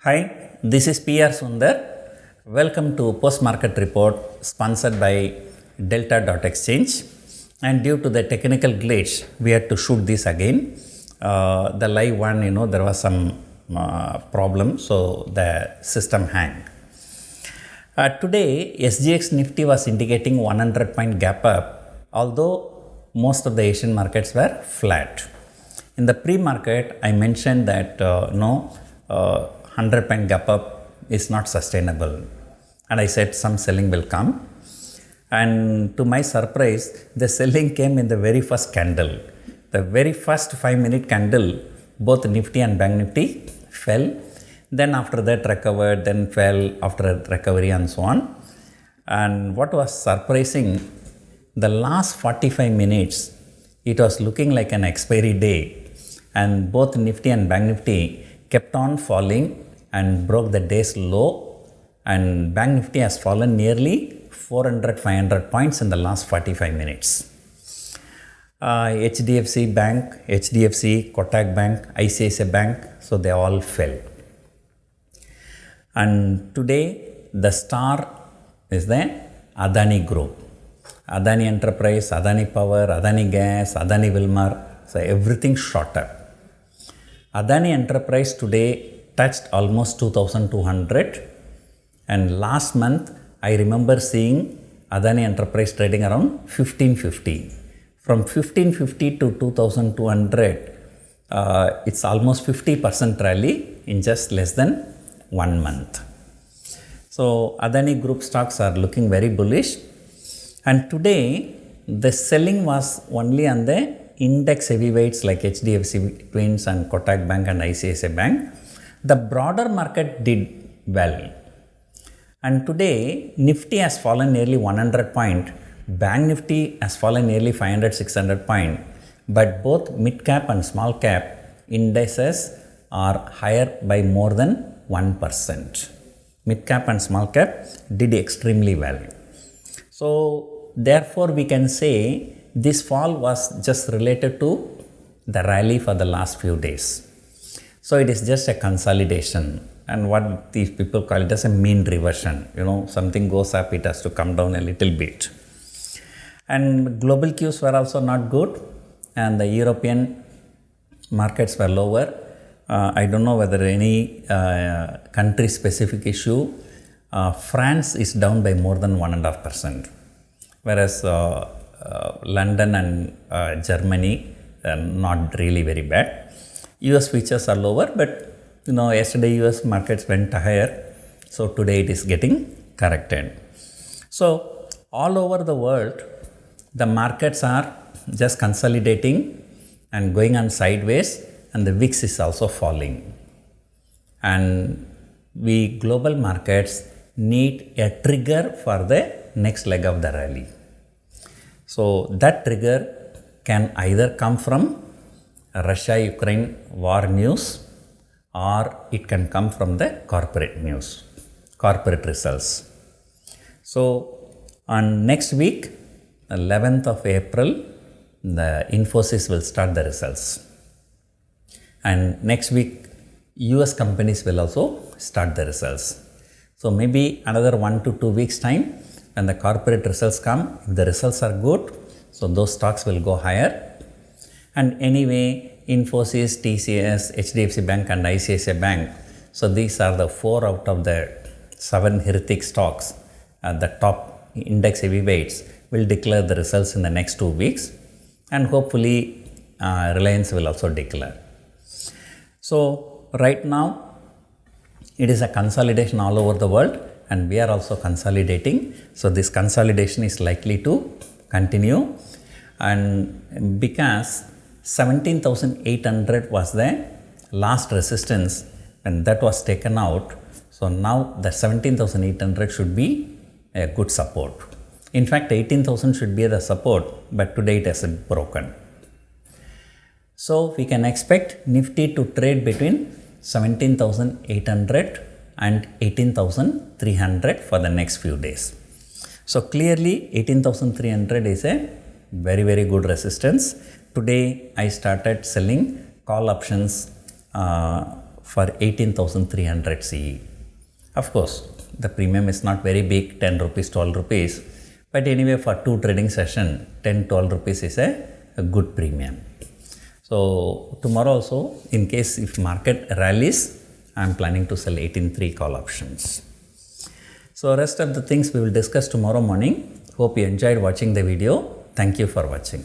Hi, this is PR Sundar. Welcome to Post Market Report sponsored by Delta.exchange. And due to the technical glitch, we had to shoot this again. The live one, there was some problem, so the system hanged. Today, SGX Nifty was indicating 100-point gap up, although most of the Asian markets were flat. In the pre-market, I mentioned that 100-point gap up is not sustainable, and I said some selling will come. And to my surprise, the selling came in the very first candle. The very first 5-minute candle, both Nifty and Bank Nifty fell. Then after that recovered, then fell after recovery and so on. And what was surprising, the last 45 minutes, it was looking like an expiry day, and both Nifty and Bank Nifty kept on falling and broke the day's low, and Bank Nifty has fallen nearly 400-500 points in the last 45 minutes. HDFC Bank, HDFC, Kotak Bank, ICICI Bank, so they all fell. And today the star is the Adani Group. Adani Enterprise, Adani Power, Adani Gas, Adani Wilmar, so everything shot up. Adani Enterprise today touched almost 2,200, and last month I remember seeing Adani Enterprise trading around 1550. From 1550 to 2,200, it's almost 50% rally in just less than 1 month. So Adani Group stocks are looking very bullish, and today the selling was only on the index heavyweights like HDFC Twins and Kotak Bank and ICICI Bank. The broader market did well, and today Nifty has fallen nearly 100 points, Bank Nifty has fallen nearly 500-600 points, but both mid cap and small cap indices are higher by more than 1%. Mid cap and small cap did extremely well. So therefore we can say this fall was just related to the rally for the last few days. So it is just a consolidation, and what these people call it as a mean reversion. Something goes up, it has to come down a little bit. And global cues were also not good, and the European markets were lower. I don't know whether any country specific issue. France is down by more than 1.5%, whereas London and Germany are not really very bad. US futures are lower, but yesterday US markets went higher, so today it is getting corrected. So all over the world, the markets are just consolidating and going on sideways, and the VIX is also falling. And we global markets need a trigger for the next leg of the rally. So that trigger can either come from Russia-Ukraine war news, or it can come from the corporate news, corporate results. So on next week, 11th of April, the Infosys will start the results. And next week, US companies will also start the results. So maybe another 1 to 2 weeks time, when the corporate results come, if the results are good, so those stocks will go higher. And anyway, Infosys, TCS, HDFC Bank and ICICI Bank, so these are the 4 out of the 7 heretic stocks, the top index heavyweights, will declare the results in the next 2 weeks, and hopefully Reliance will also declare. So right now it is a consolidation all over the world, and we are also consolidating. So this consolidation is likely to continue, and because 17,800 was the last resistance, and that was taken out, so now the 17,800 should be a good support. In fact, 18,000 should be the support, but today it has broken. So we can expect Nifty to trade between 17,800 and 18,300 for the next few days. So clearly 18,300 is a very, very good resistance. Today I started selling call options for 18,300 CE. Of course, the premium is not very big, 10 rupees, 12 rupees. But anyway, for 2 trading session, 10, 12 rupees is a good premium. So tomorrow also, in case if market rallies, I am planning to sell 18.3 call options. So rest of the things we will discuss tomorrow morning. Hope you enjoyed watching the video. Thank you for watching.